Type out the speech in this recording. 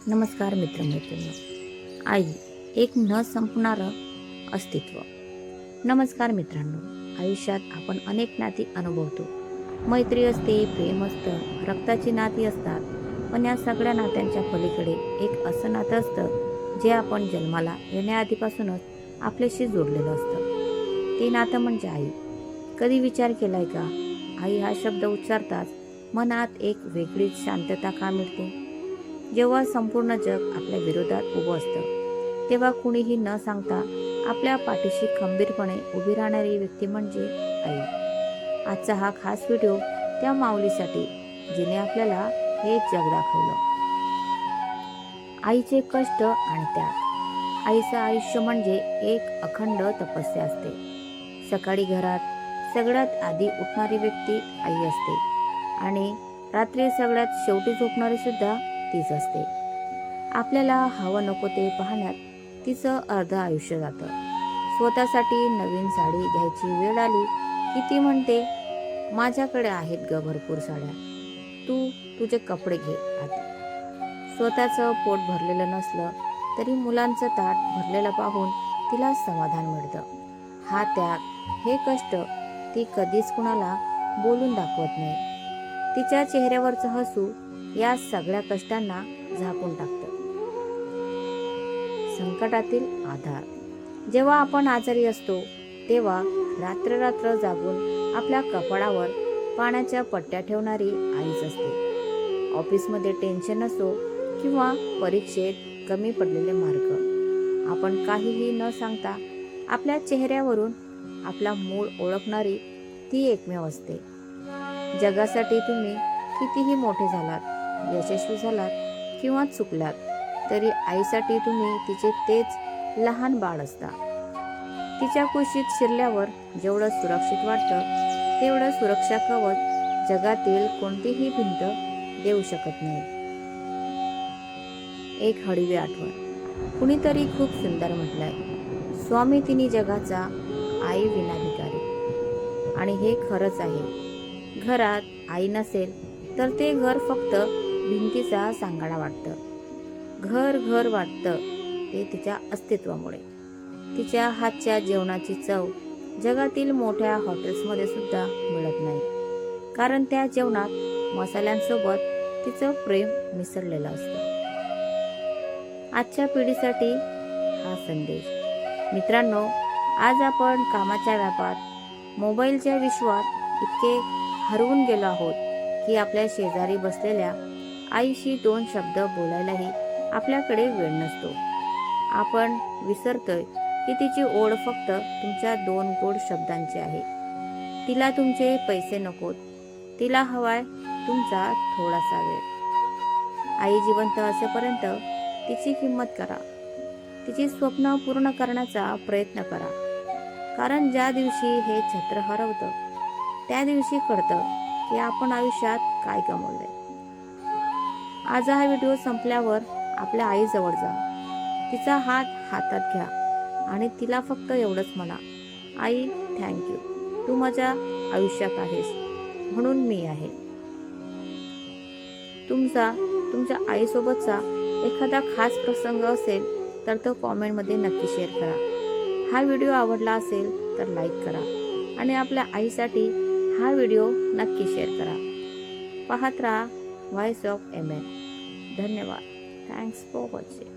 नमस्कार मित्रमैत्रिणी. आई एक न संपणारं अस्तित्व. नमस्कार मित्रांनो. आयुष्यात आपण अनेक नाती अनुभवतो. मैत्री असते, प्रेम असतं, रक्ताची नाती असतात. पण या सगळ्या नात्यांच्या पलीकडे एक असं नातं असतं जे आपण जन्माला येण्याआधीपासूनच आपल्याशी जोडलेलं असतं. ते नातं म्हणजे आई. कधी विचार केलाय का, आई हा शब्द उच्चारताच मनात एक वेगळीच शांतता का मिळते? जेव्हा संपूर्ण जग आपल्या विरोधात उभं असतं तेव्हा कुणीही न सांगता आपल्या पाठीशी खंबीरपणे उभी राहणारी व्यक्ती म्हणजे आई. आजचा हा खास व्हिडिओ त्या माऊलीसाठी जिने आपल्याला हे जग दाखवलं. आईचे कष्ट आणि त्याग. आईचं आयुष्य म्हणजे एक अखंड तपस्या असते. सकाळी घरात सगळ्यात आधी उठणारी व्यक्ती आई असते आणि रात्री सगळ्यात शेवटी झोपणारी सुद्धा तीच असते. आपल्याला हवं नको ते पाहण्यात तिचं अर्ध आयुष्य जातं. स्वतःसाठी नवीन साडी घ्यायची वेळ आली की ती म्हणते, माझ्याकडे आहेत ग भरपूर साड्या, तू तुझे कपडे घे आधी. स्वतःचं पोट भरलेलं नसलं तरी मुलांचं ताट भरलेलं पाहून तिला समाधान मिळतं. हा त्याग, हे कष्ट ती कधीच कुणाला बोलून दाखवत नाही. तिच्या चेहऱ्यावरचं हसू या सगळ्या कष्टांना झाकून टाकतं. संकटातील आधार. जेव्हा आपण आजारी असतो तेव्हा रात्र रात्र जागून आपल्या कपाळावर पाण्याच्या पट्ट्या ठेवणारी आईच असते. ऑफिसमध्ये टेन्शन असो किंवा परीक्षेत कमी पडलेले मार्क, आपण काहीही न सांगता आपल्या चेहऱ्यावरून आपला मूड ओळखणारी ती एकमेव असते. जगासाठी तुम्ही कितीही मोठे झालात, यशस्वी झालात किंवा चुकलात तरी आईसाठी तुम्ही तिचे तेच लहान बाळ असता. तिच्या कुशीत शिरल्यावर जेवढं सुरक्षित वाटतं तेवढं सुरक्षा कवच जगातील कोणतीही भिंत देऊ शकत नाही. एक हळवी आठवण. कुणीतरी खूप सुंदर म्हटलंय, स्वामी तिन्ही जगाचा, आई विना भिकारी. आणि हे खरंच आहे. घरात आई नसेल तर ते घर फक्त भिंतीचा सांगाडा वाटतं. घर घर वाटतं ते तिच्या अस्तित्वामुळे. तिच्या हातच्या जेवणाची चव जगातील मोठ्या हॉटेल्समध्ये सुद्धा मिळत नाही, कारण त्या जेवणात मसाल्यांसोबत तिचं प्रेम मिसळलेलं असतं. आजच्या पिढीसाठी हा संदेश. मित्रांनो, आज आपण कामाच्या व्यापात, मोबाईलच्या विश्वात इतके हरवून गेलो आहोत की आपल्या शेजारी बसलेल्या आईशी दोन शब्द बोलायलाही आपल्याकडे वेळ नसतो. आपण विसरतोय की तिची ओढ फक्त तुमच्या दोन गोड शब्दांची आहे. तिला तुमचे पैसे नकोत, तिला हवाय तुमचा थोडासा वेळ. आई जिवंत असेपर्यंत तिची किंमत करा. तिची स्वप्न पूर्ण करण्याचा प्रयत्न करा. कारण ज्या दिवशी हे छत्र हरवतं त्या दिवशी कळतं की आपण आयुष्यात काय गमावलंय. आज हा व्हिडिओ संपल्यावर आपल्या आईजवळ जा. तिचा हात हातात घ्या आणि तिला फक्त एवढंच म्हणा, आई थँक्यू, तू माझ्या आयुष्यात आहेस म्हणून मी आहे. तुमच्या आईसोबतचा एखादा खास प्रसंग असेल तर तो कॉमेंटमध्ये नक्की शेअर करा. हा व्हिडिओ आवडला असेल तर लाईक करा आणि आपल्या आईसाठी हा व्हिडिओ नक्की शेअर करा. पाहत राहा व्हॉइस ऑफ एमएन. धन्यवाद. Thanks for watching.